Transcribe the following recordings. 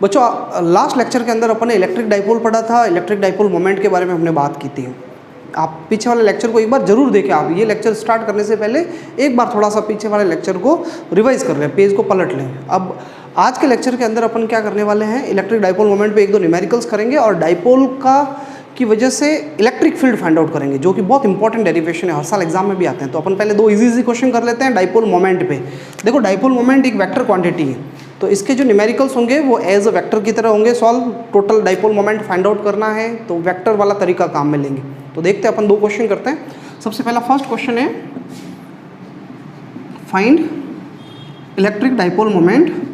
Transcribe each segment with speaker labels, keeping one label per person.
Speaker 1: बच्चों last lecture के अंदर अपन ने इलेक्ट्रिक डाइपोल पढ़ा था, इलेक्ट्रिक डाइपोल मोमेंट के बारे में हमने बात की थी। आप पीछे वाले लेक्चर को एक बार जरूर देखें। आप ये लेक्चर स्टार्ट करने से पहले एक बार थोड़ा सा पीछे वाले लेक्चर को रिवाइज कर लें, पेज को पलट लें। अब आज के लेक्चर के अंदर अपन क्या करने वाले हैं, इलेक्ट्रिक डाइपोल मोमेंट पे एक दो न्यूमेरिकल्स करेंगे और डाइपोल की वजह से इलेक्ट्रिक फील्ड फाइंड आउट करेंगे, जो कि बहुत इंपॉर्टेंट डेरिवेशन है, हर साल एग्जाम में भी आते हैं। तो अपन पहले दो इजी क्वेश्चन कर लेते हैं डाइपोल मोमेंट पे। देखो डाइपोल मोमेंट एक वेक्टर क्वांटिटी है, तो इसके जो न्यूमेरिकल्स होंगे वो एज अ वेक्टर की तरह होंगे। Solve total dipole moment find out करना है तो वेक्टर वाला तरीका काम में लेंगे। तो देखते हैं अपन दो क्वेश्चन करते हैं। सबसे पहला फर्स्ट क्वेश्चन है find electric dipole moment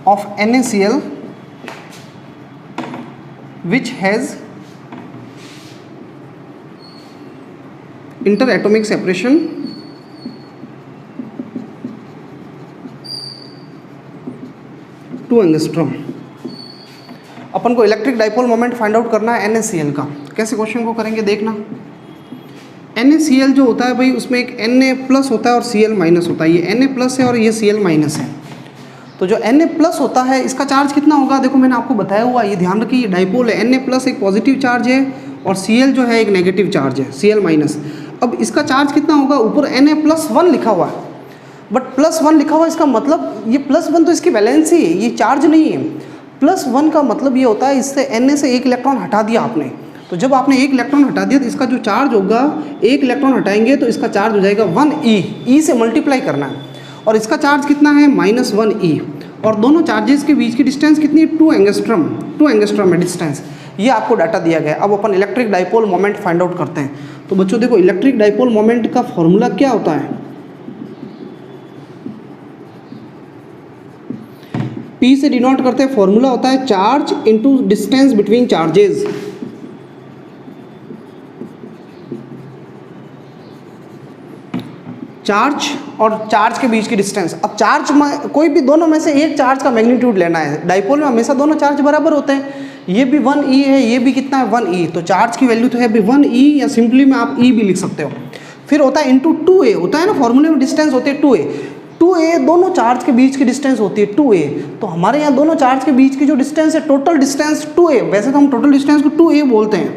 Speaker 1: of NaCl which has interatomic separation two angstrom. अपन को electric dipole moment find out करना है NaCl का। कैसे क्वेश्चन को करेंगे देखना। NaCl जो होता है भाई, उसमें एक Na+ होता है और Cl- होता है। ये Na+ है और ये Cl- है। तो जो Na+ होता है इसका चार्ज कितना होगा, देखो मैंने आपको बताया हुआ, ये ध्यान रखिए, ये डाइपोल है। Na+ एक पॉजिटिव चार्ज है और Cl जो है एक नेगेटिव चार्ज है, Cl-। अब इसका चार्ज कितना होगा, ऊपर Na+1 लिखा हुआ है, बट +1 लिखा हुआ है, इसका मतलब ये +1 तो इसकी वैलेंसी है, ये चार्ज नहीं है। +1 का मतलब ये होता है इससे Na से एक इलेक्ट्रॉन हटा दिया आपने। तो जब आपने एक इलेक्ट्रॉन हटा दिया तो इसका जो चार्ज होगा, एक इलेक्ट्रॉन हटाएंगे तो इसका चार्ज हो जाएगा 1e, e से मल्टीप्लाई करना है। और इसका चार्ज कितना है -1e, और दोनों चार्जेस के बीच की डिस्टेंस कितनी है, 2 एंगस्ट्रॉम। 2 एंगस्ट्रॉम है डिस्टेंस, ये आपको डाटा दिया गया है। अब अपन electric dipole moment find out करते हैं। तो बच्चों देखो, इलेक्ट्रिक डाइपोल मोमेंट का फॉर्मूला क्या होता है, P से डिनोट करते हैं, फॉर्मूला होता है charge into distance between charges. Charge और चार्ज के बीच की डिस्टेंस। अब चार्ज में कोई भी दोनों में से एक चार्ज का मैग्नीट्यूड लेना है। डाइपोल में हमेशा दोनों चार्ज बराबर होते हैं, ये भी 1e है, ये भी कितना है 1e। तो चार्ज की वैल्यू तो है 1e, या सिंपली में आप e भी लिख सकते हो। फिर होता है इंटू 2a, होता है ना फॉर्मूले में, डिस्टेंस होती है 2a। 2a दोनों चार्ज के बीच की डिस्टेंस होती है 2a। तो हमारे यहाँ दोनों चार्ज के बीच की जो डिस्टेंस है, टोटल डिस्टेंस 2a। वैसे तो हम टोटल डिस्टेंस को 2a बोलते हैं,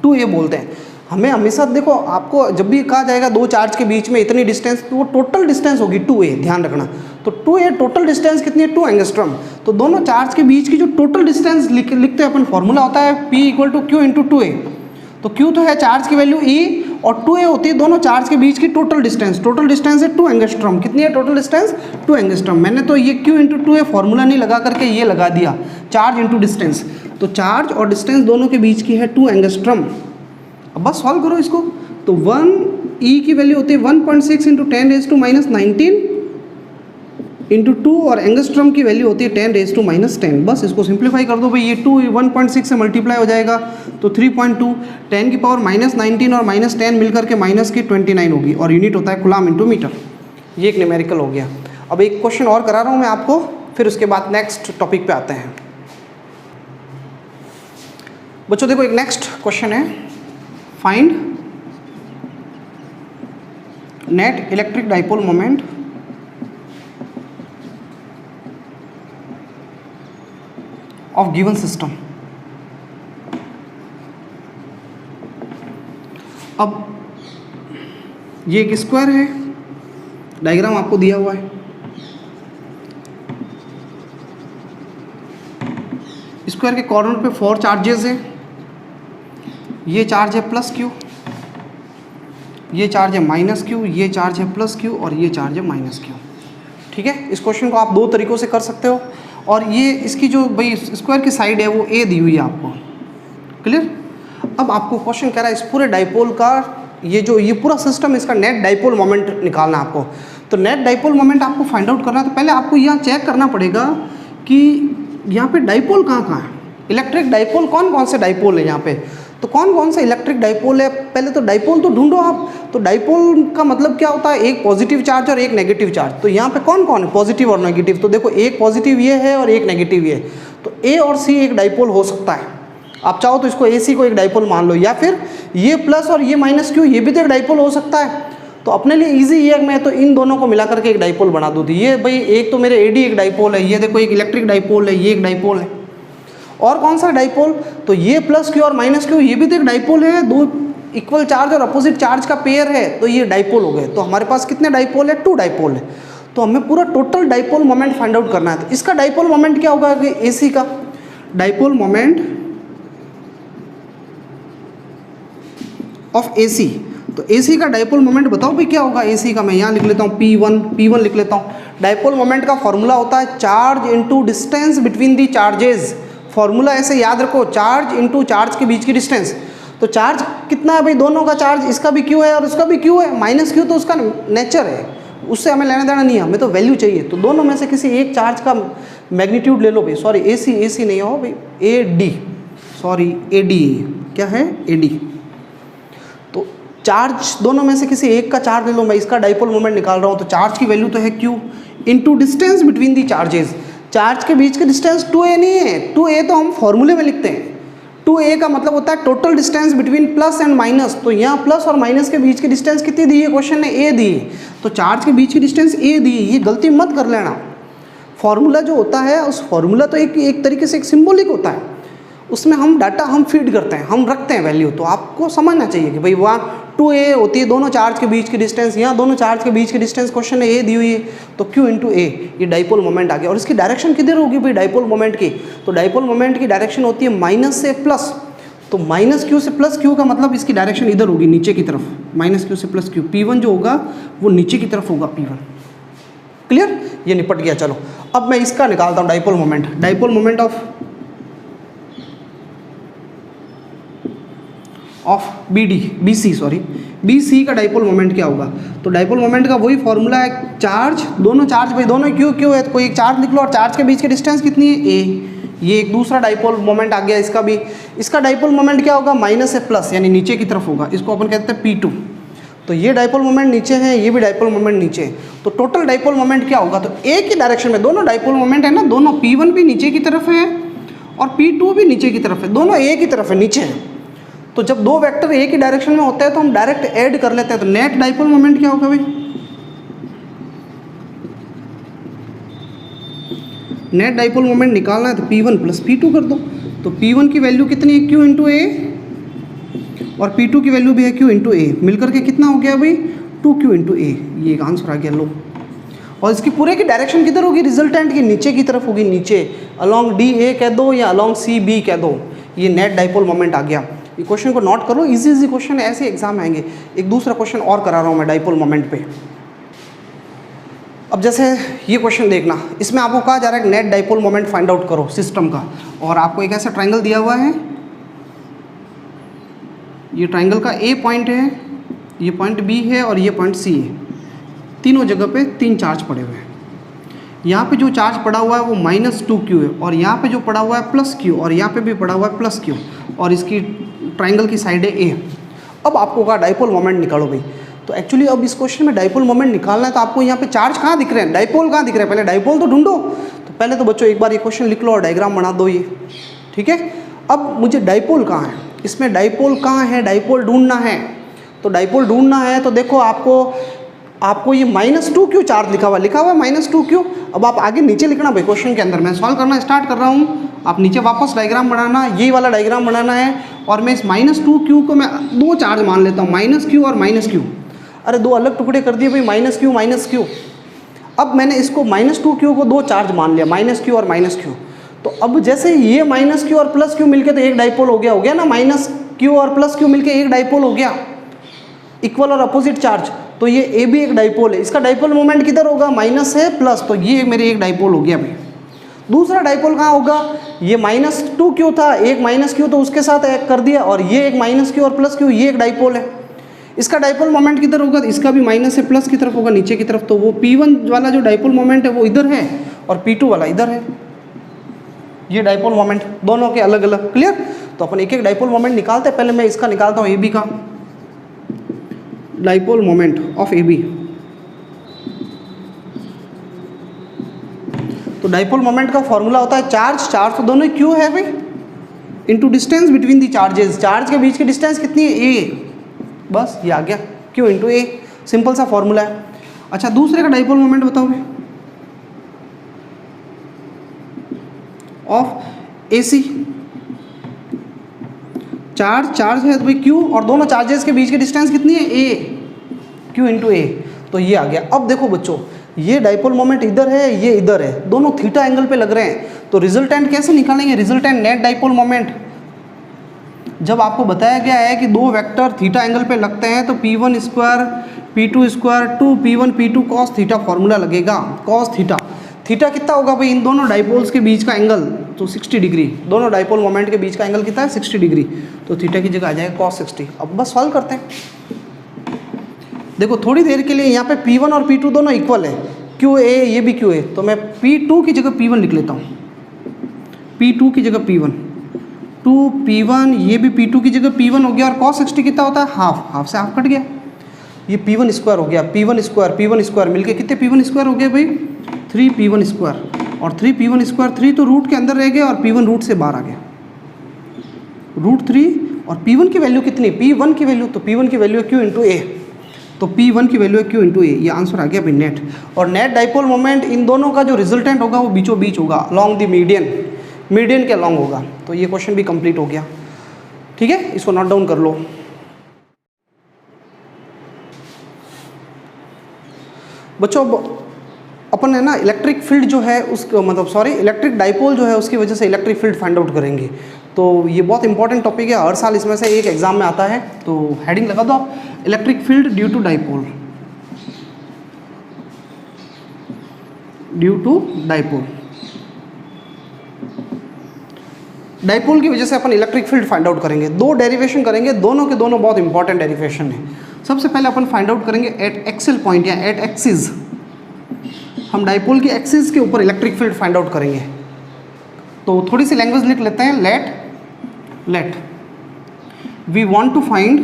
Speaker 1: 2a बोलते हैं। हमें हमेशा देखो, आपको जब भी कहा जाएगा दो चार्ज के बीच में इतनी डिस्टेंस, तो वो टोटल डिस्टेंस होगी 2a, ध्यान रखना। तो 2a टोटल डिस्टेंस कितनी है, 2 एंगस्ट्रॉम। तो दोनों चार्ज के बीच की जो टोटल डिस्टेंस लिखते हैं अपन, फॉर्मूला होता है P = Q × 2a। तो Q तो है चार्ज की वैल्यू e, और 2a होती है दोनों चार्ज के बीच की टोटल डिस्टेंस। टोटल डिस्टेंस है 2 एंगस्ट्रॉम। कितनी है टोटल डिस्टेंस, 2 एंगस्ट्रॉम। मैंने तो ये Q × 2a फॉर्मूला नहीं लगा करके ये लगा दिया, चार्ज इंटू डिस्टेंस। तो चार्ज और डिस्टेंस दोनों के बीच की है 2 एंगस्ट्रॉम। अब बस सॉल्व करो इसको। तो 1e की वैल्यू होती है 1.6 × 10⁻⁹ इंटू 2, और एंगस्ट्रॉम की वैल्यू होती है 10⁻⁻10। बस इसको सिंप्लीफाई कर दो भाई, ये 2 1.6 से मल्टीप्लाई हो जाएगा तो 3.2, 10⁻⁻19 और -10 मिलकर के -29 होगी, और यूनिट होता है कूलम इंटू मीटर। ये एक न्यूमेरिकल हो गया। अब एक क्वेश्चन और करा रहा हूँ मैं आपको, फिर उसके बाद नेक्स्ट टॉपिक पे आते हैं। बच्चों देखो, एक नेक्स्ट क्वेश्चन है, find net electric dipole moment of given system. अब ये एक स्क्वायर है, डायग्राम आपको दिया हुआ है। स्क्वायर के कॉर्नर पे 4 चार्जेस हैं। ये चार्ज है +q, ये चार्ज है -q, ये चार्ज है +q, और ये चार्ज है -q। ठीक है, इस क्वेश्चन को आप दो तरीक़ों से कर सकते हो। और ये इसकी जो भाई स्क्वायर की साइड है वो a दी हुई है आपको, क्लियर। अब आपको क्वेश्चन कह रहा है इस पूरे डाइपोल का, ये पूरा सिस्टम, इसका नेट डाइपोल मोमेंट निकालना है आपको। तो नेट डाइपोल मोमेंट आपको फाइंड आउट करना है। तो पहले आपको यहाँ चेक करना पड़ेगा कि यहाँ पे डाइपोल कहाँ है, इलेक्ट्रिक डाइपोल कौन कौन से डाइपोल है यहाँ पे। तो कौन कौन सा इलेक्ट्रिक डाइपोल है, पहले तो डाइपोल तो ढूंढो आप। तो डाइपोल का मतलब क्या होता है, एक पॉजिटिव चार्ज और एक नेगेटिव चार्ज। तो यहाँ पे कौन कौन है पॉजिटिव और नेगेटिव, तो देखो एक पॉजिटिव ये है और एक नेगेटिव ये है। तो A और C एक डाइपोल हो सकता है। आप चाहो तो इसको AC को एक डाइपोल मान लो, या फिर ये प्लस और ये -q ये भी तो एक डाइपोल हो सकता है। तो अपने लिए इजी ये है, मैं तो इन दोनों को मिला करके एक डाइपोल बना दूँ। ये भाई एक तो मेरे एडी एक डाइपोल है, ये देखो एक इलेक्ट्रिक डाइपोल है, ये एक डाइपोल है। और कौन सा डाइपोल, तो ये प्लस क्यू और माइनस क्यू, ये भी तो एक डाइपोल है, दो इक्वल चार्ज और अपोजिट चार्ज का पेयर है, तो ये डाइपोल हो गए। तो हमारे पास कितने डाइपोल है, 2 डाइपोल है। तो हमें पूरा total dipole moment find out करना है। तो इसका डाइपोल मोमेंट क्या होगा, एसी का डाइपोल मोमेंट ऑफ एसी। तो एसी का डाइपोल मोमेंट बताओ भाई क्या होगा एसी का, मैं यहाँ लिख लेता हूँ P1 लिख लेता हूँ। डाइपोल मोमेंट का फॉर्मूला होता है charge into distance between the charges. Formula ऐसे याद रखो, चार्ज इनटू चार्ज के बीच की डिस्टेंस। तो चार्ज कितना है भाई, दोनों का चार्ज, इसका भी क्यू है और उसका भी क्यू है, माइनस क्यू तो उसका नेचर है, उससे हमें लेना देना नहीं है, हमें तो वैल्यू चाहिए। तो दोनों में से किसी एक चार्ज का मैग्नीट्यूड ले लो भाई, सॉरी एसी नहीं हो भाई, एडी क्या है, एडी। तो चार्ज दोनों में से किसी एक का चार्ज ले लो, मैं इसका डाइपोल मोमेंट निकाल रहा हूँ। तो चार्ज की वैल्यू तो है Q into distance between the charges. Charge के बीच की डिस्टेंस 2a नहीं है, 2a तो हम फॉर्मूले में लिखते हैं। 2a का मतलब होता है total distance between plus and minus. तो यहाँ प्लस और माइनस के बीच की डिस्टेंस कितनी दी है, क्वेश्चन ने a दी है, तो चार्ज के बीच की डिस्टेंस a दी है। ये गलती मत कर लेना, फॉर्मूला जो होता है उस फॉर्मूला तो एक तरीके से एक सिंबॉलिक होता है, उसमें हम डाटा हम फीड करते हैं, हम रखते हैं वैल्यू। तो आपको समझना चाहिए कि भाई वहाँ 2a होती है दोनों चार्ज के बीच की डिस्टेंस, यहाँ दोनों चार्ज के बीच की डिस्टेंस क्वेश्चन ने a दी हुई है, तो q इंटू a, ये डाइपोल मोमेंट आ गया। और इसकी डायरेक्शन किधर होगी भाई डाइपोल मोमेंट की, तो डाइपोल मोमेंट की डायरेक्शन होती है माइनस से प्लस। तो माइनस क्यू से प्लस क्यू का मतलब इसकी डायरेक्शन इधर होगी, नीचे की तरफ, माइनस क्यू से प्लस क्यू। P1 जो होगा वो नीचे की तरफ होगा, P1। क्लियर, ये निपट गया। चलो अब मैं इसका निकालता हूँ dipole moment. Dipole moment of BC का डाइपोल मोमेंट क्या होगा, तो डाइपोल मोमेंट का वही फॉर्मूला है, चार्ज, दोनों चार्ज भाई दोनों क्यू है, तो कोई एक चार्ज लिख लो और चार्ज के बीच की डिस्टेंस कितनी है, a। ये एक दूसरा डाइपोल मोमेंट आ गया इसका भी। इसका डाइपोल मोमेंट क्या होगा, माइनस से प्लस, यानी नीचे की तरफ होगा, इसको अपन कहते हैं P2। तो ये डाइपोल मोमेंट नीचे है, ये भी डाइपोल मोमेंट नीचे है, तो टोटल डाइपोल मोमेंट क्या होगा, तो एक ही डायरेक्शन में दोनों डाइपोल मोमेंट है ना, दोनों P1 भी नीचे की तरफ है और P2 भी नीचे की तरफ है, दोनों एक ही तरफ है, नीचे है। तो जब दो वेक्टर एक ही डायरेक्शन में होते हैं तो हम डायरेक्ट ऐड कर लेते हैं। तो नेट डाइपोल मोमेंट क्या होगा भाई, नेट डाइपोल मोमेंट निकालना है तो P1 प्लस P2 कर दो। तो P1 की वैल्यू कितनी है, Q इंटू ए, और P2 की वैल्यू भी है Q इंटू ए, मिलकर के कितना हो गया भाई, 2Q इंटू ए। ये एक आंसर आ गया लो। और इसकी पूरे की डायरेक्शन किधर होगी, रिजल्टेंट की नीचे की तरफ होगी, नीचे अलॉन्ग DA कह दो या अलॉन्ग CB कह दो। ये नेट डाइपोल मोमेंट आ गया। ये क्वेश्चन को नोट कर लो, इजी क्वेश्चन है, ऐसे एग्जाम आएंगे। एक दूसरा क्वेश्चन और करा रहा हूँ मैं डाइपोल मोमेंट पे। अब जैसे ये क्वेश्चन देखना, इसमें आपको कहा जा रहा है net dipole moment find out करो सिस्टम का, और आपको एक ऐसा ट्राइंगल दिया हुआ है, ये ट्राइंगल का A पॉइंट है, ये पॉइंट B है और ये पॉइंट C है। तीनों जगह पे 3 चार्ज पड़े हुए हैं। यहाँ पे जो चार्ज पड़ा हुआ है वो -2Q है, और यहाँ पे जो पड़ा हुआ है +Q, और यहाँ पे भी पड़ा हुआ है +Q, और इसकी ट्राइंगल की साइड है A। अब आपको कहा डाइपोल मोमेंट निकालो भाई। तो एक्चुअली अब इस क्वेश्चन में डाइपोल मोमेंट निकालना है, तो आपको यहाँ पे चार्ज कहाँ दिख रहे हैं, डाइपोल कहाँ दिख रहे हैं, पहले डाइपोल तो ढूंढो। तो पहले तो बच्चों एक बार ये क्वेश्चन लिख लो और डायग्राम बना दो ये, ठीक है। अब मुझे डाइपोल कहाँ है, इसमें डाइपोल कहाँ है, डाइपोल ढूंढना है। तो डाइपोल ढूंढना है तो देखो आपको ये -2Q चार्ज लिखा हुआ है -2Q। अब आप आगे नीचे लिखना भाई क्वेश्चन के अंदर, मैं सॉल्व करना स्टार्ट कर रहा हूँ, आप नीचे वापस डायग्राम बनाना, ये वाला डायग्राम बनाना है। और मैं इस -2Q को मैं 2 चार्ज मान लेता हूँ, -Q और -Q। अरे 2 अलग टुकड़े कर दिए भाई, -Q। अब मैंने इसको -2Q को 2 चार्ज मान लिया, -Q और -Q। तो अब जैसे ये -Q और +Q मिलके तो एक डाइपोल हो गया ना, -Q और +Q मिलके एक डाइपोल हो गया, इक्वल और अपोजिट चार्ज। तो ये A भी एक डाइपोल है, इसका डाइपोल मोमेंट किधर होगा, माइनस है प्लस, तो ये मेरे एक डाइपोल हो गया भाई। दूसरा डाइपोल कहाँ होगा, ये -2Q था, एक -Q तो उसके साथ ऐड कर दिया, और ये एक -Q और +Q, ये एक डाइपोल है। इसका डाइपोल मोमेंट किधर होगा, इसका भी माइनस से प्लस की तरफ होगा, नीचे की तरफ। तो वो P1 वाला जो डाइपोल मोमेंट है वो इधर है, और P2 वाला इधर है। ये डाइपोल मोमेंट दोनों के अलग अलग, क्लियर। तो अपन एक एक डाइपोल मोमेंट निकालते हैं। पहले मैं इसका निकालता हूँ AB का, डाइपोल मोमेंट ऑफ AB। तो डाइपोल मोमेंट का फॉर्मूला होता है चार्ज तो दोनों Q है भाई, into distance between the charges. Charge के बीच की डिस्टेंस कितनी है, A, बस ये आ गया Q इंटू A। सिंपल सा फॉर्मूला है। अच्छा दूसरे का डाइपोल मोमेंट बताओ भाई ऑफ एसी, चार्ज है भाई क्यू और दोनों चार्जेस के बीच की डिस्टेंस कितनी है ए, क्यू इंटू ए। तो ये आ गया। अब देखो बच्चों ये डाइपोल मोमेंट इधर है, ये इधर है, दोनों थीटा एंगल पे लग रहे हैं, तो रिजल्टेंट कैसे निकालेंगे? रिजल्टेंट नेट डाइपोल मोमेंट जब आपको बताया गया है कि दो वेक्टर थीटा एंगल पे लगते हैं तो P1 square P2 square 2P1 P2 cos theta formula लगेगा। कॉस थीटा, थीटा कितना होगा भाई इन दोनों डाइपोल्स के बीच का एंगल? तो 60 डिग्री। दोनों डाइपोल मोमेंट के बीच का एंगल कितना है? 60 डिग्री। तो थीटा की जगह आ जाएगा कॉस 60। अब बस सॉल्व करते हैं। देखो थोड़ी देर के लिए यहाँ पे P1 और P2 दोनों इक्वल है, QA ये भी QA, तो मैं P2 की जगह P1 लिख लेता हूँ, P2 की जगह P1, 2P1 ये भी P2 की जगह P1 हो गया। और cos 60 कितना होता है? हाफ, हाफ से हाफ कट गया, ये P1 स्क्वायर हो गया, P1 स्क्वायर मिलके कितने P1 स्क्वायर हो गया भाई? 3P1 square. और 3P1 स्क्वायर 3 तो रूट के अंदर रह गया और P1 रूट से बाहर आ गया, √3। और P1 की वैल्यू कितनी? P1 की वैल्यू, तो P1 की वैल्यू है Q इंटू ए, तो P1 की वैल्यू है Q इंटू ए। ये आंसर आ गया भाई नेट। और नेट डाइपोल मोमेंट इन दोनों का जो रिजल्टेंट होगा वो बीचों बीच होगा, अलॉन्ग द मीडियन के अलॉन्ग होगा। तो ये क्वेश्चन भी कंप्लीट हो गया। ठीक है, इसको नोट डाउन कर लो। बच्चों अपन है ना इलेक्ट्रिक फील्ड जो है उसको इलेक्ट्रिक डाइपोल जो है उसकी वजह से इलेक्ट्रिक फील्ड फाइंड आउट करेंगे। तो ये बहुत इंपॉर्टेंट टॉपिक है, हर साल इसमें से एक एग्जाम में आता है। तो हेडिंग लगा दो आप, electric field due to dipole, due to dipole. Dipole की वजह से अपन इलेक्ट्रिक फील्ड फाइंड आउट करेंगे। दो डेरिवेशन करेंगे, दोनों के दोनों बहुत इंपॉर्टेंट डेरिवेशन है। सबसे पहले अपन फाइंड आउट करेंगे एट एक्सिल पॉइंट या एट एक्सिस, हम डाइपोल की एक्सिस के ऊपर इलेक्ट्रिक फील्ड फाइंड आउट करेंगे। तो थोड़ी सी लैंग्वेज लिख लेते हैं। Let we want to find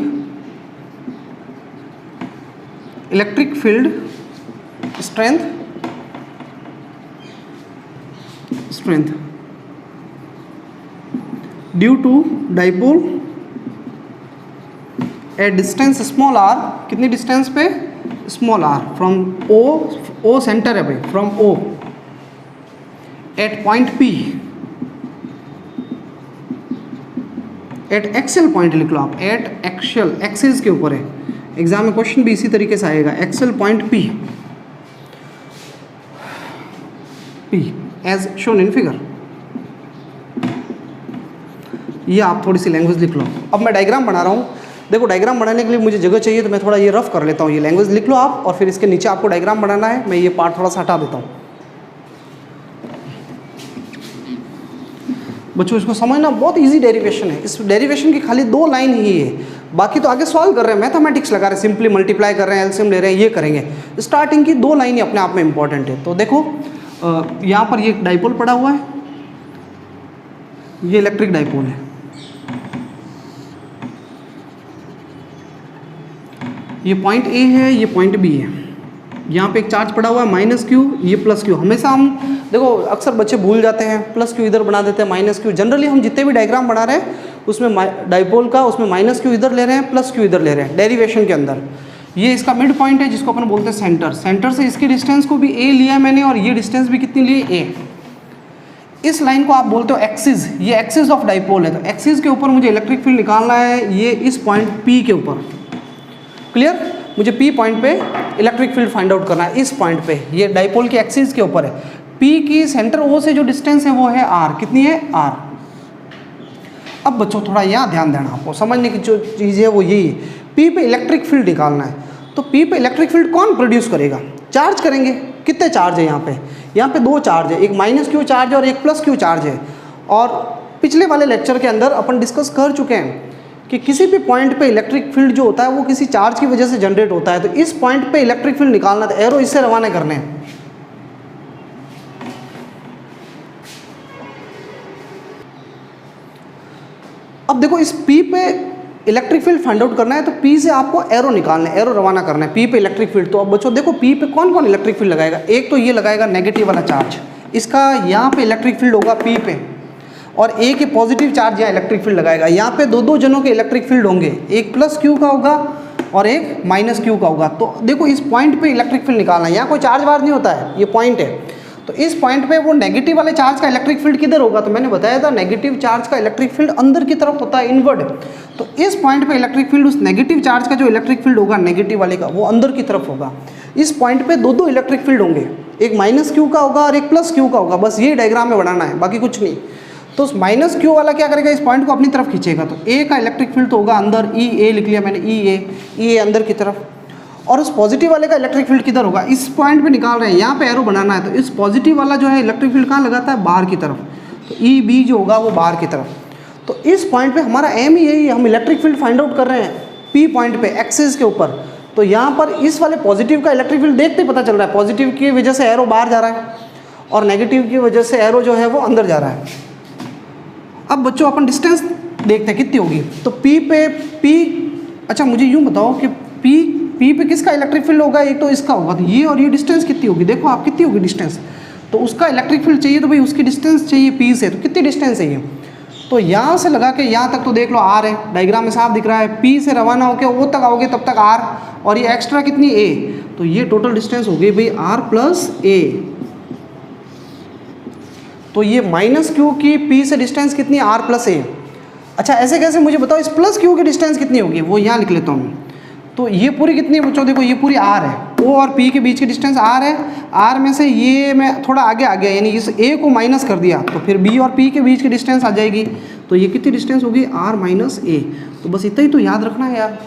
Speaker 1: electric field strength due to dipole at distance small r, कितनी डिस्टेंस पे? Small r from O centre है भाई, from O at point P, at axial point लिख लो आप, एट एक्सेल, एक्सिस के ऊपर है। एग्जाम में क्वेश्चन भी इसी तरीके से आएगा, axial point P as shown in figure. ये आप थोड़ी सी लैंग्वेज लिख लो। अब मैं डायग्राम बना रहा हूँ। देखो डायग्राम बनाने के लिए मुझे जगह चाहिए, तो मैं थोड़ा ये रफ कर लेता हूँ। ये लैंग्वेज लिख लो आप, और फिर इसके नीचे आपको डायग्राम बनाना है। मैं ये पार्ट थोड़ा सा हटा देता हूँ। बच्चों इसको समझना बहुत इजी डेरिवेशन है। इस डेरिवेशन की खाली 2 लाइन ही है, बाकी तो आगे सॉल्व कर रहे हैं, मैथमेटिक्स लगा रहे हैं, सिंपली मल्टीप्लाई कर रहे हैं, एलसीएम ले रहे हैं, ये करेंगे। स्टार्टिंग की 2 लाइन ही अपने आप में इंपॉर्टेंट है। तो देखो यहाँ पर ये डाइपोल पड़ा हुआ है, ये इलेक्ट्रिक डाइपोल है, ये पॉइंट ए है, ये पॉइंट बी है। यहाँ पे एक चार्ज पड़ा हुआ है -q, ये +q। हमेशा हम देखो अक्सर बच्चे भूल जाते हैं, +q इधर बना देते हैं, -q। जनरली हम जितने भी डायग्राम बना रहे हैं उसमें डाइपोल का, उसमें -q इधर ले रहे हैं, +q इधर ले रहे हैं डेरिवेशन के अंदर। ये इसका मिड पॉइंट है जिसको अपन बोलते हैं सेंटर। सेंटर से इसकी डिस्टेंस को भी a लिया मैंने, और ये डिस्टेंस भी कितनी ली? a। इस लाइन को आप बोलते हो एक्सिस, ये एक्सिस ऑफ डाइपोल है। तो एक्सिस के ऊपर मुझे इलेक्ट्रिक फील्ड निकालना है, ये इस पॉइंट P के ऊपर। क्लियर? मुझे P पॉइंट पे इलेक्ट्रिक फील्ड फाइंड आउट करना है, इस पॉइंट पे। ये डाइपोल की एक्सिस के ऊपर है। P की सेंटर O से जो डिस्टेंस है वो है r, कितनी है? r। अब बच्चों थोड़ा यहाँ ध्यान देना, आपको समझने की जो चीज़ है वो यही है। P पे इलेक्ट्रिक फील्ड निकालना है, तो P पे इलेक्ट्रिक फील्ड कौन प्रोड्यूस करेगा? चार्ज करेंगे। कितने चार्ज है यहाँ पे? यहाँ पे 2 चार्ज है, एक -q चार्ज और एक +q चार्ज है। और पिछले वाले लेक्चर के अंदर अपन डिस्कस कर चुके हैं कि किसी भी पॉइंट पे इलेक्ट्रिक फील्ड जो होता है वो किसी चार्ज की वजह से जनरेट होता है। तो इस पॉइंट पे इलेक्ट्रिक फील्ड निकालना, तो एरो इससे रवाना करने हैं। अब देखो इस P पे इलेक्ट्रिक फील्ड फाइंड आउट करना है, तो P से आपको एरो निकालना है, एरो रवाना करना है P पे इलेक्ट्रिक फील्ड। तो अब बच्चों देखो P पे कौन कौन इलेक्ट्रिक फील्ड लगाएगा? एक तो ये लगाएगा नेगेटिव वाला चार्ज, इसका यहाँ पे इलेक्ट्रिक फील्ड होगा P पे, और एक पॉजिटिव चार्ज यहाँ इलेक्ट्रिक फील्ड लगाएगा। यहाँ पे 2 जनों के इलेक्ट्रिक फील्ड होंगे, एक +q का होगा और एक माइनस क्यू का होगा। तो देखो इस पॉइंट पे इलेक्ट्रिक फील्ड निकालना है, यहाँ कोई चार्ज वार्ज नहीं होता है, ये पॉइंट है। तो इस पॉइंट पे वो नेगेटिव वाले चार्ज का इलेक्ट्रिक फील्ड किधर होगा, तो मैंने बताया था नेगेटिव चार्ज का इलेक्ट्रिक फील्ड अंदर की तरफ होता है, इनवर्ड। तो इस पॉइंट पे इलेक्ट्रिक फील्ड, उस नेगेटिव चार्ज का जो इलेक्ट्रिक फील्ड होगा नेगेटिव वाले का, वो अंदर की तरफ होगा। इस पॉइंट पे दो इलेक्ट्रिक फील्ड होंगे, एक माइनस क्यू का होगा और एक प्लस क्यू का होगा, बस ये डायग्राम में बनाना है, बाकी कुछ नहीं। तो उस माइनस क्यू वाला क्या करेगा, इस पॉइंट को अपनी तरफ खींचेगा। तो ए का इलेक्ट्रिक फील्ड तो होगा अंदर, ई ए लिख लिया मैंने, ई ए अंदर की तरफ। और उस पॉजिटिव वाले का इलेक्ट्रिक फील्ड किधर होगा, इस पॉइंट पे निकाल रहे हैं, यहाँ पे एरो बनाना है। तो इस पॉजिटिव वाला जो है इलेक्ट्रिक फील्ड कहाँ लगाता है, बाहर की तरफ। तो ई बी जो होगा वो बाहर की तरफ। तो इस पॉइंट पे हमारा एम ही यही है, हम इलेक्ट्रिक फील्ड फाइंड आउट कर रहे हैं पी पॉइंट पे, एक्सिस के ऊपर। तो यहाँ पर इस वाले पॉजिटिव का इलेक्ट्रिक फील्ड देखते पता चल रहा है, पॉजिटिव की वजह से एरो बाहर जा रहा है और नेगेटिव की वजह से एरो जो है वो अंदर जा रहा है। अब बच्चों अपन डिस्टेंस देखते हैं कितनी होगी। तो पी पे पी, अच्छा मुझे यूँ बताओ कि पी पे किसका इलेक्ट्रिक फील्ड होगा, एक तो इसका होगा। तो ये और ये डिस्टेंस कितनी होगी, देखो आप कितनी होगी डिस्टेंस। तो उसका इलेक्ट्रिक फील्ड चाहिए तो भाई उसकी डिस्टेंस चाहिए पी से, तो कितनी डिस्टेंस है ये। तो यहाँ से लगा के यहाँ तक तो देख लो आर है, डायग्राम में साफ दिख रहा है। पी से रवाना होकर ओ तक आओगे तब तक आर, और ये एक्स्ट्रा कितनी ए। तो ये टोटल डिस्टेंस हो गई भाई आर प्लस ए। तो ये माइनस क्यू की पी से डिस्टेंस कितनी, आर प्लस ए। अच्छा ऐसे कैसे, मुझे बताओ इस प्लस क्यू की डिस्टेंस कितनी होगी, वो यहाँ लिख लेता हूँ। तो ये पूरी कितनी है बच्चों, देखो ये पूरी आर है, ओ और पी के बीच की डिस्टेंस आर है। आर में से ये मैं थोड़ा आगे आ गया, यानी इस ए को माइनस कर दिया, तो फिर बी और पी के बीच की डिस्टेंस आ जाएगी। तो ये कितनी डिस्टेंस होगी, आर माइनस ए। तो बस इतना ही तो याद रखना है यार,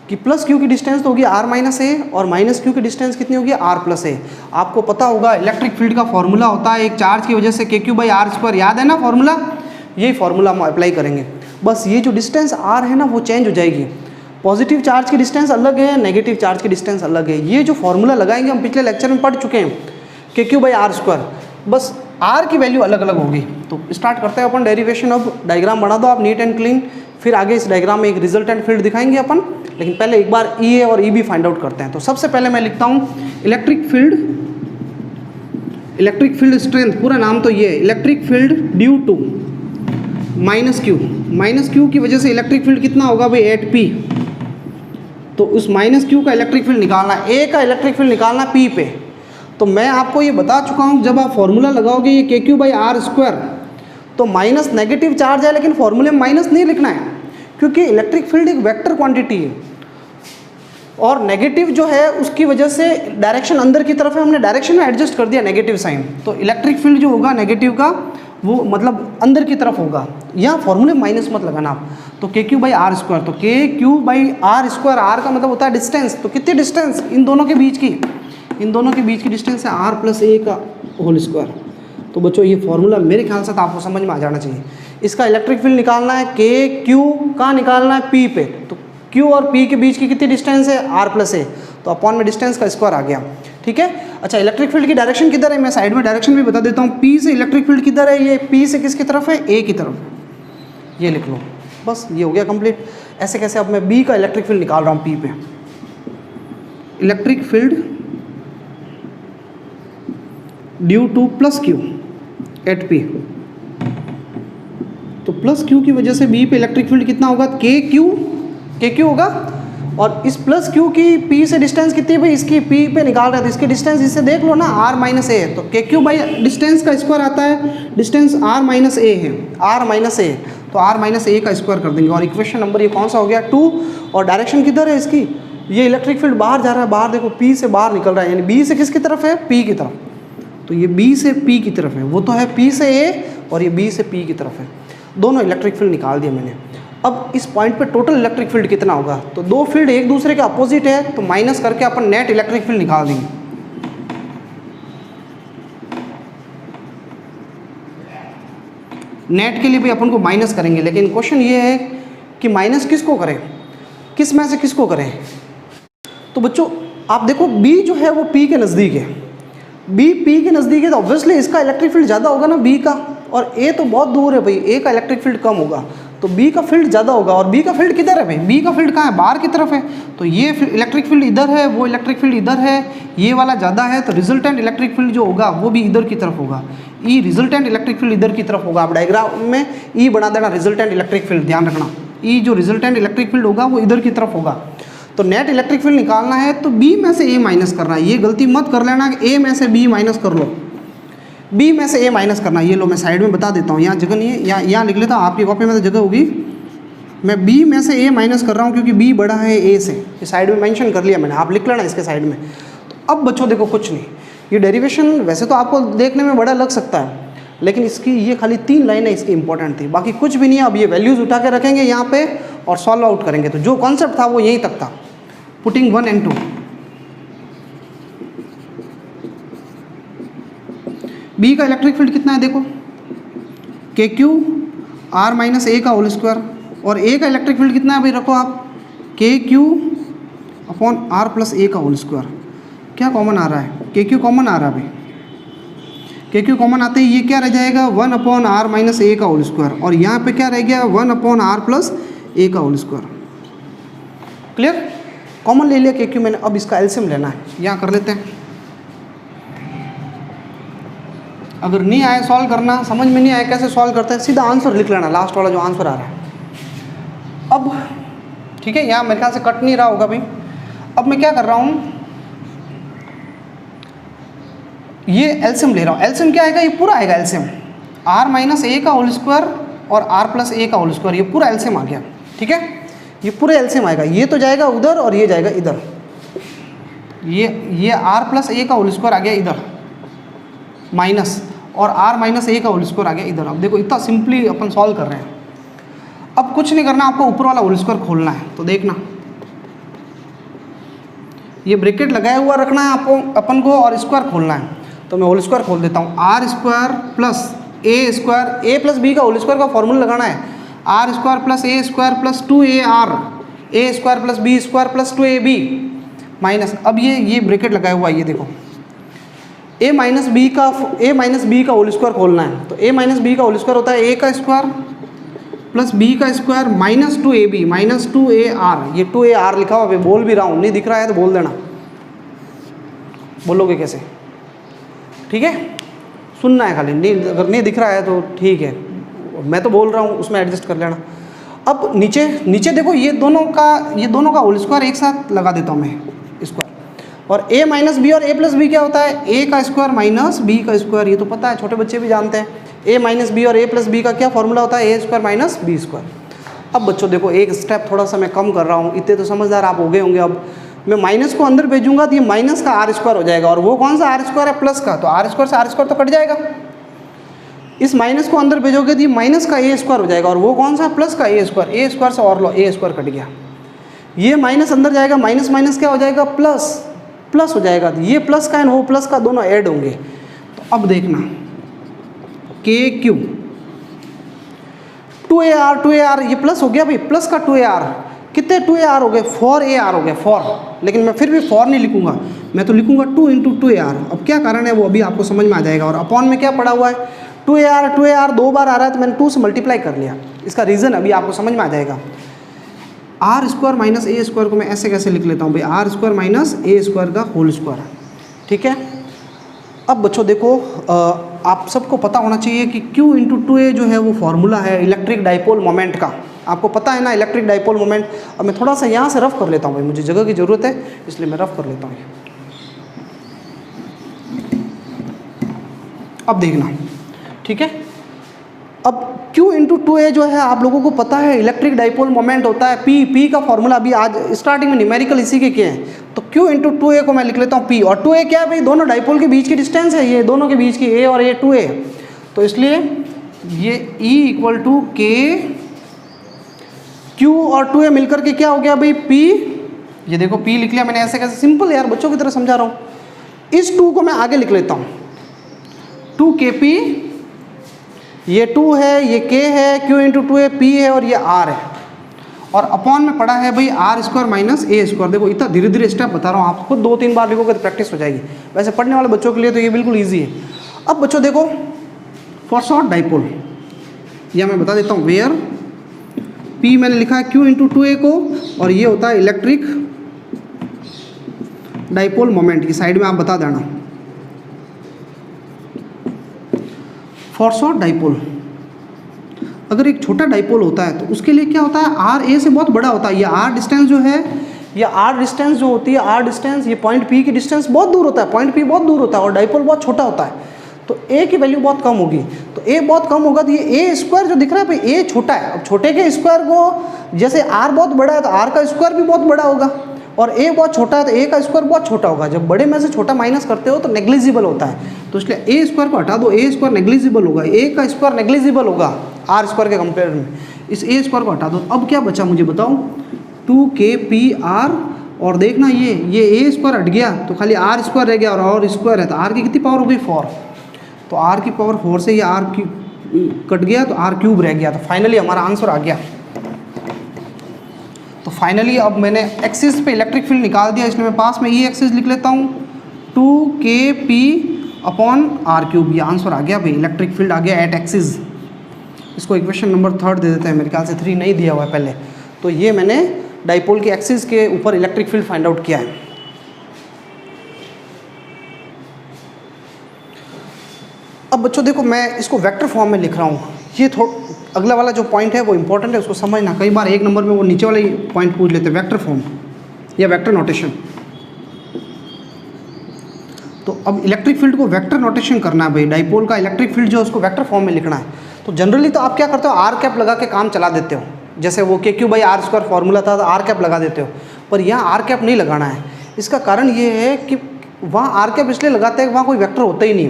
Speaker 1: कि प्लस क्यू की डिस्टेंस तो होगी आर माइनस ए, और माइनस क्यू की डिस्टेंस कितनी होगी, आर प्लस ए। आपको पता होगा इलेक्ट्रिक फील्ड का फॉर्मूला होता है एक चार्ज की वजह से के क्यू बाई आर स्क्वायर, याद है ना फॉर्मूला, यही फॉर्मूला हम अप्लाई करेंगे। बस ये जो डिस्टेंस आर है ना वो चेंज हो जाएगी, पॉजिटिव चार्ज की डिस्टेंस अलग है, नेगेटिव चार्ज की डिस्टेंस अलग है। ये जो फॉर्मूला लगाएंगे हम पिछले लेक्चर में पढ़ चुके हैं, के क्यू बाई आर स्क्वायर, बस आर की वैल्यू अलग अलग होगी। तो स्टार्ट करते हैं अपन डेरिवेशन। अब डायग्राम बना दो आप नीट एंड क्लीन, फिर आगे इस डायग्राम में एक रिजल्टेंट फील्ड दिखाएंगे अपन, लेकिन पहले एक बार ई ए और ई बी फाइंड आउट करते हैं। तो सबसे पहले मैं लिखता हूँ इलेक्ट्रिक फील्ड स्ट्रेंथ, पूरा नाम तो ये है, electric field due to minus Q की वजह से इलेक्ट्रिक फील्ड कितना होगा भाई, एट पी। तो उस माइनस क्यू का इलेक्ट्रिक फील्ड निकालना, ए का इलेक्ट्रिक फील्ड निकालना पी पे। तो मैं आपको ये बता चुका हूँ, जब आप फॉर्मूला लगाओगे ये के क्यू बाई आर स्क्वायर, तो माइनस नेगेटिव चार्ज है, लेकिन फॉर्मूले में माइनस नहीं लिखना है, क्योंकि इलेक्ट्रिक फील्ड एक वेक्टर क्वांटिटी है, और नेगेटिव जो है उसकी वजह से डायरेक्शन अंदर की तरफ है, हमने डायरेक्शन में एडजस्ट कर दिया नेगेटिव साइन। तो इलेक्ट्रिक फील्ड जो होगा नेगेटिव का, वो मतलब अंदर की तरफ होगा। यहाँ फॉर्मूले में माइनस मत लगाना आप। तो K Q by R square, तो K Q by R square, R का मतलब होता है डिस्टेंस। तो कितनी डिस्टेंस इन दोनों के बीच की डिस्टेंस है आर प्लस ए का होल स्क्वायर। तो बच्चों ये फॉर्मूला मेरे ख्याल से तो आपको समझ में आ जाना चाहिए। इसका इलेक्ट्रिक फील्ड निकालना है, के क्यू का निकालना है पी पे। तो क्यू और पी के बीच की कितनी डिस्टेंस है, आर प्लस ए। तो अपॉन में डिस्टेंस का स्क्वायर आ गया, ठीक है। अच्छा इलेक्ट्रिक फील्ड की डायरेक्शन किधर है, मैं साइड में डायरेक्शन भी बता देता हूँ। पी से इलेक्ट्रिक फील्ड किधर है, ये पी से किसकी तरफ है, ए की तरफ, ये लिख लो, बस ये हो गया कंप्लीट। ऐसे कैसे, अब मैं बी का इलेक्ट्रिक फील्ड निकाल रहा हूँ पी पे। Electric field due to plus Q at P. तो प्लस क्यू की वजह से बी पे इलेक्ट्रिक फील्ड कितना होगा, के क्यू होगा। और इस प्लस क्यू की पी से डिस्टेंस कितनी है भाई, इसकी पी पे निकाल रहे हैं, तो इसकी डिस्टेंस इससे देख लो ना, आर माइनस ए है। तो के क्यू बाई डिस्टेंस का स्क्वायर आता है, डिस्टेंस आर माइनस ए है, आर माइनस ए, तो आर माइनस ए का स्क्वायर कर देंगे। और इक्वेशन नंबर ये कौन सा हो गया, 2। और डायरेक्शन किधर है इसकी, ये इलेक्ट्रिक फील्ड बाहर जा रहा है, बाहर देखो पी से बाहर निकल रहा है, यानी बी से किसकी तरफ है, पी की तरफ। तो ये बी से पी की तरफ है, वो तो है पी से ए, और ये बी से पी की तरफ है। दोनों इलेक्ट्रिक फील्ड निकाल दिए मैंने। अब इस पॉइंट पे टोटल इलेक्ट्रिक फील्ड कितना होगा, तो दो फील्ड एक दूसरे के अपोजिट है, तो माइनस करके अपन नेट इलेक्ट्रिक फील्ड निकाल देंगे। नेट के लिए भी अपन को माइनस करेंगे, लेकिन क्वेश्चन ये है कि माइनस किसको करें, किस में से किसको करें। तो बच्चों आप देखो बी जो है वो पी के नज़दीक है, बी पी के नज़दीक है, तो ऑब्वियसली इसका इलेक्ट्रिक फील्ड ज़्यादा होगा ना बी का, और ए तो बहुत दूर है भाई, ए का इलेक्ट्रिक फील्ड कम होगा, तो बी का फील्ड ज़्यादा होगा। और बी का फील्ड किधर है भाई, बी का फील्ड कहाँ है, बाहर की तरफ है। तो ये इलेक्ट्रिक फील्ड इधर है, वो इलेक्ट्रिक फील्ड इधर है, ये वाला ज़्यादा है, तो रिजल्टेंट इलेक्ट्रिक फील्ड जो होगा वो भी इधर की तरफ होगा। ई रिजल्टेंट इलेक्ट्रिक फील्ड इधर की तरफ होगा। आप डायग्राम में ई बना देना, रिजल्टेंट इलेक्ट्रिक फील्ड ध्यान रखना, ई जो रिजल्टेंट इलेक्ट्रिक फील्ड होगा वो इधर की तरफ होगा। तो नेट इलेक्ट्रिक फील्ड निकालना है तो बी में से ए माइनस करना है। ये गलती मत कर लेना कि ए में से बी माइनस कर लो, बी में से ए माइनस करना। ये लो मैं साइड में बता देता हूँ, यहाँ जगह नहीं है, यहाँ लिख लेता हूँ, आपकी कॉपी में तो जगह होगी। मैं बी में से ए माइनस कर रहा हूँ क्योंकि बी बड़ा है ए से, ये साइड में मेंशन कर लिया मैंने, आप लिख लेना इसके साइड में। तो अब बच्चों देखो कुछ नहीं, ये डेरिवेशन वैसे तो आपको देखने में बड़ा लग सकता है, लेकिन इसकी ये खाली 3 लाइनें इसकी इंपॉर्टेंट थी, बाकी कुछ भी नहीं है। अब ये वैल्यूज़ उठा के रखेंगे यहाँ पे और सॉल्व आउट करेंगे। तो जो कॉन्सेप्ट था वो यहीं तक था, पुटिंग 1 and 2। बी का इलेक्ट्रिक फील्ड कितना है देखो, के क्यू आर माइनस ए का होल स्क्वायर, और ए का इलेक्ट्रिक फील्ड कितना है भाई, रखो आप के क्यू अपॉन आर प्लस ए का होल स्क्वायर। क्या कॉमन आ रहा है, के क्यू कॉमन आ रहा है भाई, के क्यू कॉमन आते ही ये क्या रह जाएगा 1 अपॉन आर माइनस ए का होल स्क्वायर, और यहाँ पे क्या रह गया 1 अपॉन आर प्लस ए का होल स्क्वायर। क्लियर, कॉमन ले लिया के क्यू मैंने। अब इसका एलसीएम लेना है, यहाँ कर लेते हैं। अगर नहीं आए सॉल्व करना, समझ में नहीं आए कैसे सॉल्व करते हैं, सीधा आंसर लिख लेना, लास्ट वाला जो आंसर आ रहा है। अब ठीक है, यहाँ मेरे ख्याल से कट नहीं रहा होगा भाई। अब मैं क्या कर रहा हूँ, ये एलसीएम ले रहा हूँ। एलसीएम क्या आएगा, ये पूरा आएगा एलसीएम, आर माइनस ए का होल स्क्वायर और आर प्लस ए का होल स्क्वायर, ये पूरा एलसीएम आ गया। ठीक है, ये पूरे एलसीएम आएगा, ये तो जाएगा उधर और ये जाएगा इधर, ये आर प्लस ए का होल स्क्वायर आ गया इधर माइनस, और आर माइनस ए का होल स्क्वायर आ गया इधर। अब देखो इतना सिंपली अपन सॉल्व कर रहे हैं। अब कुछ नहीं करना, आपको ऊपर वाला होल स्क्वायर खोलना है। तो देखना, ये ब्रैकेट लगाया हुआ रखना है आपको अपन को, और स्क्वायर खोलना है। तो मैं होल स्क्वायर खोल देता हूँ, R square plus A square, A plus B का होल स्क्वायर का फॉर्मूला लगाना है, R square plus A square plus 2ar, A square plus B square plus 2ab minus, अब ये ब्रैकेट लगाया हुआ है, ये देखो ए माइनस बी का होल स्क्वायर खोलना है। तो ए माइनस बी का होल स्क्वायर होता है ए का स्क्वायर प्लस बी का square minus 2ab minus 2ar, ये 2ar लिखा हुआ है, बोल भी रहा हूँ, नहीं दिख रहा है तो बोल देना। बोलोगे कैसे, ठीक है, सुनना है खाली, नहीं अगर नहीं दिख रहा है तो ठीक है, मैं तो बोल रहा हूँ उसमें एडजस्ट कर लेना। अब नीचे देखो, ये दोनों का होल स्क्वायर एक साथ लगा देता हूँ मैं स्क्वायर, और a माइनस बी और a प्लस बी क्या होता है, a का स्क्वायर माइनस b का स्क्वायर, ये तो पता है, छोटे बच्चे भी जानते हैं। a माइनस बी और a प्लस बी का क्या फॉर्मूला होता है, a square minus b square. अब बच्चों देखो एक स्टेप थोड़ा सा मैं कम कर रहा हूँ, इतने तो समझदार आप हो गए होंगे। अब मैं माइनस को अंदर भेजूंगा तो ये माइनस का आर स्क्वायर हो जाएगा, और वो कौन सा आर स्क्वायर है, प्लस का, तो आर स्क्वायर से आर स्क्वायर तो कट जाएगा। इस माइनस को अंदर भेजोगे तो ये माइनस का ए स्क्वायर हो जाएगा, और वो कौन सा, प्लस का ए स्क्वायर से और लो, ए स्क्वायर कट गया, ये माइनस अंदर जाएगा, माइनस माइनस क्या हो जाएगा, प्लस हो जाएगा। तो ये प्लस का एंड वो प्लस का दोनों ऐड होंगे। तो अब देखना, के क्यू 2ar ये प्लस हो गया भाई, प्लस का 2ar, कितने 2ar हो गए, 4ar हो गए, 4, लेकिन मैं फिर भी 4 नहीं लिखूंगा, मैं तो लिखूंगा 2 × 2ar। अब क्या कारण है वो अभी आपको समझ में आ जाएगा। और अपॉन में क्या पड़ा हुआ है, 2ar 2 बार आ रहा है तो मैंने 2 से मल्टीप्लाई कर लिया, इसका रीज़न अभी आपको समझ में आ जाएगा। R square minus A square को मैं ऐसे कैसे लिख लेता हूँ भाई, R square minus A square का होल स्क्वायर, ठीक है। अब बच्चों देखो, आप सबको पता होना चाहिए कि Q × 2a जो है वो फॉर्मूला है इलेक्ट्रिक डाइपोल मोमेंट का, आपको पता है ना इलेक्ट्रिक डाइपोल मोमेंट। अब मैं थोड़ा सा यहाँ से रफ कर लेता हूँ भाई, मुझे जगह की ज़रूरत है इसलिए मैं रफ कर लेता हूँ। अब देखना, ठीक है। अब Q × 2a जो है आप लोगों को पता है इलेक्ट्रिक डाइपोल मोमेंट होता है P का फॉर्मूला अभी आज स्टार्टिंग में न्यूमेरिकल इसी के किए हैं। तो Q × 2a को मैं लिख लेता हूँ P, और 2a क्या है भाई, दोनों डाइपोल के बीच की डिस्टेंस है, ये दोनों के बीच की a और a 2a, तो इसलिए ये E = K, Q और 2a मिलकर के क्या हो गया भाई P। ये देखो P लिख लिया मैंने, ऐसे कैसे, सिंपल यार, बच्चों की तरह समझा रहा हूँ। इस 2 को मैं आगे लिख लेता हूँ, 2kp, ये 2 है, ये k है, Q × 2a P है, और ये r है, और अपॉन में पड़ा है भाई R square minus A square. देखो इतना धीरे धीरे स्टेप बता रहा हूँ, आप खुद 2-3 बार लिखोगे तो प्रैक्टिस हो जाएगी, वैसे पढ़ने वाले बच्चों के लिए तो ये बिल्कुल ईजी है। अब बच्चों देखो, फॉर शॉर्ट डाइपोल, या मैं बता देता हूँ वेयर P मैंने लिखा है Q × 2a को, और ये होता है इलेक्ट्रिक डाइपोल मोमेंट, की साइड में आप बता देना। फॉर शॉर्ट डाइपोल, अगर एक छोटा डाइपोल होता है तो उसके लिए क्या होता है, आर ए से बहुत बड़ा होता है, ये आर डिस्टेंस जो है ये आर डिस्टेंस जो होती है, आर डिस्टेंस, ये पॉइंट पी की डिस्टेंस बहुत दूर होता है, पॉइंट पी बहुत दूर होता है और डाइपोल बहुत छोटा होता है, तो ए की वैल्यू बहुत कम होगी। तो ए बहुत कम होगा तो ये ए स्क्वायर जो दिख रहा है भाई, ए छोटा है। अब छोटे के स्क्वायर को, जैसे आर बहुत बड़ा है तो आर का स्क्वायर भी बहुत बड़ा होगा, और ए बहुत छोटा है तो ए का स्क्वायर बहुत छोटा होगा। जब बड़े में से छोटा माइनस करते हो तो नेग्लिजिबल होता है, तो इसलिए ए स्क्वायर को हटा दो, ए स्क्वायर नेग्लिजिबल होगा, ए का स्क्वायर नेग्लिजिबल होगा आर स्क्वायर के कंपेयर में। इस ए स्क्वायर को हटा दो। अब क्या बचा मुझे बताओ, 2kpr, और देखना ये ए स्क्वायर हट गया तो खाली आर स्क्वायर रह गया और स्क्वायर है, तो आर की कितनी पावर हो गई 4, तो आर की पावर 4 से ये आर की कट गया तो आर क्यूब रह गया। तो फाइनली हमारा आंसर आ गया। तो फाइनली अब मैंने एक्सिस पे इलेक्ट्रिक फील्ड निकाल दिया, इसलिए मैं पास में ये एक्सिस लिख लेता हूँ 2kp/r³। ये आंसर आ गया भाई, इलेक्ट्रिक फील्ड आ गया एट एक्सिस। इसको इक्वेशन नंबर 3 दे देते हैं, मेरे ख्याल से 3 नहीं दिया हुआ है पहले। तो ये मैंने डाइपोल के एक्सिस के ऊपर इलेक्ट्रिक फील्ड फाइंड आउट किया है। अब बच्चों देखो, मैं इसको वेक्टर फॉर्म में लिख रहा हूँ। ये अगला वाला जो पॉइंट है वो इंपॉर्टेंट है, उसको समझना। कई बार 1 नंबर में वो नीचे वाला ही पॉइंट पूछ लेते हैं, वेक्टर फॉर्म या वेक्टर नोटेशन। तो अब इलेक्ट्रिक फील्ड को वेक्टर नोटेशन करना है भाई, डाइपोल का इलेक्ट्रिक फील्ड जो है उसको वेक्टर फॉर्म में लिखना है। तो जनरली तो आप क्या करते हो, आर कैप लगा के काम चला देते हो, जैसे वो KQ/r² फॉर्मूला था तो आर कैप लगा देते हो, पर यहाँ आर कैप नहीं लगाना है। इसका कारण ये है कि वहाँ आर कैप इसलिए लगाते हैं कि वहाँ कोई वेक्टर होता ही नहीं,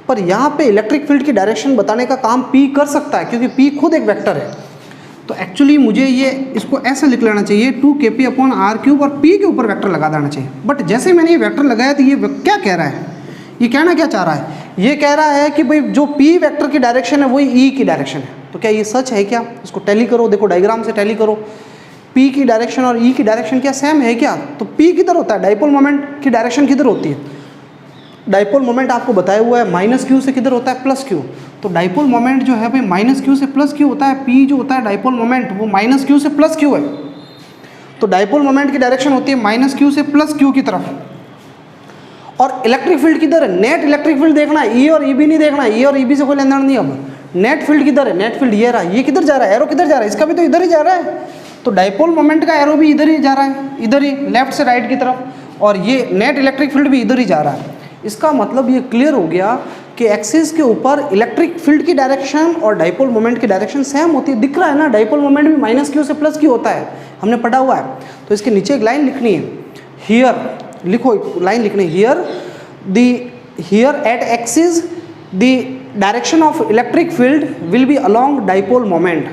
Speaker 1: पर यहाँ पे इलेक्ट्रिक फील्ड की डायरेक्शन बताने का काम P कर सकता है, क्योंकि P खुद एक वेक्टर है। तो एक्चुअली मुझे ये इसको ऐसा लिख लेना चाहिए 2kp/r³ और P के ऊपर वेक्टर लगा देना चाहिए। बट जैसे मैंने ये वेक्टर लगाया तो ये क्या कह रहा है, ये कहना क्या चाह रहा है, ये कह रहा है कि भाई जो P वेक्टर की डायरेक्शन है वही E की डायरेक्शन है। तो क्या ये सच है क्या, इसको टैली करो, देखो डायग्राम से टैली करो। P की डायरेक्शन और E की डायरेक्शन क्या सेम है क्या, तो P किधर होता है, डाइपोल मोमेंट की डायरेक्शन किधर होती है, डाइपोल मोमेंट आपको बताया हुआ है -q से किधर होता है +q। तो डाइपोल मोमेंट जो है भाई -q से +q होता है, P जो होता है डाइपोल मोमेंट वो -q से +q है। तो डाइपोल मोमेंट की डायरेक्शन होती है -q से +q की तरफ। और इलेक्ट्रिक फील्ड किधर है, नेट इलेक्ट्रिक फील्ड देखना है, E और EB नहीं देखना है, E और EB से कोई लेन देन नहीं। अब नेट फील्ड किधर है, नेट फील्ड ये रहा, ये किधर जा रहा है, एरो किधर जा रहा है, इसका भी तो इधर ही जा रहा है। तो डाइपोल मोमेंट का एरो भी इधर ही जा रहा है, इधर ही लेफ्ट से राइट की तरफ, और ये नेट इलेक्ट्रिक फील्ड भी इधर ही जा रहा है। इसका मतलब ये क्लियर हो गया कि एक्सिस के ऊपर इलेक्ट्रिक फील्ड की डायरेक्शन और डाइपोल मोमेंट की डायरेक्शन सेम होती है। दिख रहा है ना, डाइपोल मोमेंट भी -q से +q होता है, हमने पढ़ा हुआ है। तो इसके नीचे एक लाइन लिखनी है, हियर लिखो, लाइन लिखनी है, here eight axis the direction of electric field will be along dipole moment.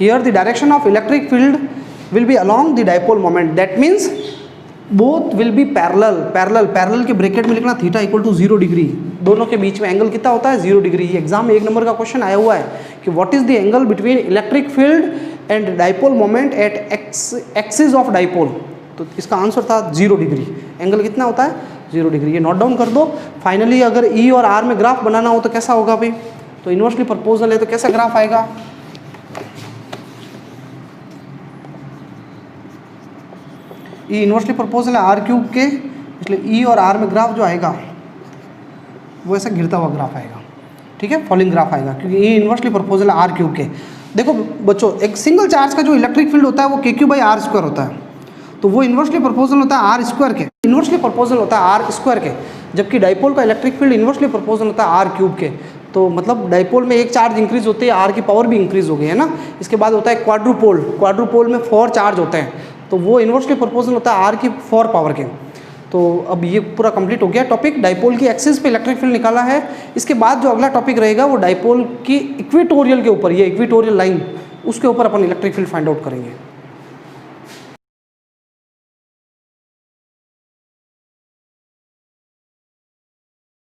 Speaker 1: Here the direction of electric field will be along the dipole moment, that means both will be parallel के bracket में लिखना theta = 0 degree. दोनों के बीच में angle कितना होता है, 0 degree. ये एग्जाम में 1 नंबर का क्वेश्चन आया हुआ है कि what is the angle between electric field and dipole moment at axis of dipole. तो इसका आंसर था 0 डिग्री। एंगल कितना होता है, 0 डिग्री। ये नोट डाउन कर दो। फाइनली अगर E और R में ग्राफ बनाना हो तो कैसा होगा भाई, तो इन्वर्सली प्रोपोर्शनल है तो कैसा ग्राफ आएगा, E इन्वर्सली प्रोपोर्शनल है r³ के, इसलिए E और R में ग्राफ जो आएगा वो ऐसा गिरता हुआ ग्राफ आएगा, ठीक है, फॉलिंग ग्राफ आएगा, क्योंकि E इन्वर्सली प्रोपोर्शनल है r³ के। देखो बच्चों, एक सिंगल चार्ज का जो इलेक्ट्रिक फील्ड होता है वो KQ/r² होता है, तो वो इन्वर्सली प्रोपोर्शनल होता है r² के, इन्वर्सली प्रोपोर्शनल होता है r² के, जबकि डाइपोल का इलेक्ट्रिक फील्ड इन्वर्सली प्रोपोर्शनल होता है r³ के। तो मतलब डाइपोल में एक चार्ज इंक्रीज होती है, R की पावर भी इंक्रीज हो गई है ना। इसके बाद होता है क्वाड्रुपोल में 4 चार्ज होते हैं, तो वो इन्वर्सली प्रोपोर्शनल होता है R की 4 पावर के। तो अब ये पूरा कंप्लीट हो गया टॉपिक, डाइपोल की एक्सिस पे इलेक्ट्रिक फील्ड निकाला है। इसके बाद जो अगला टॉपिक रहेगा वो डाइपोल की इक्वेटोरियल के ऊपर, ये इक्वेटोरियल लाइन, उसके ऊपर अपन इलेक्ट्रिक फील्ड फाइंड आउट करेंगे।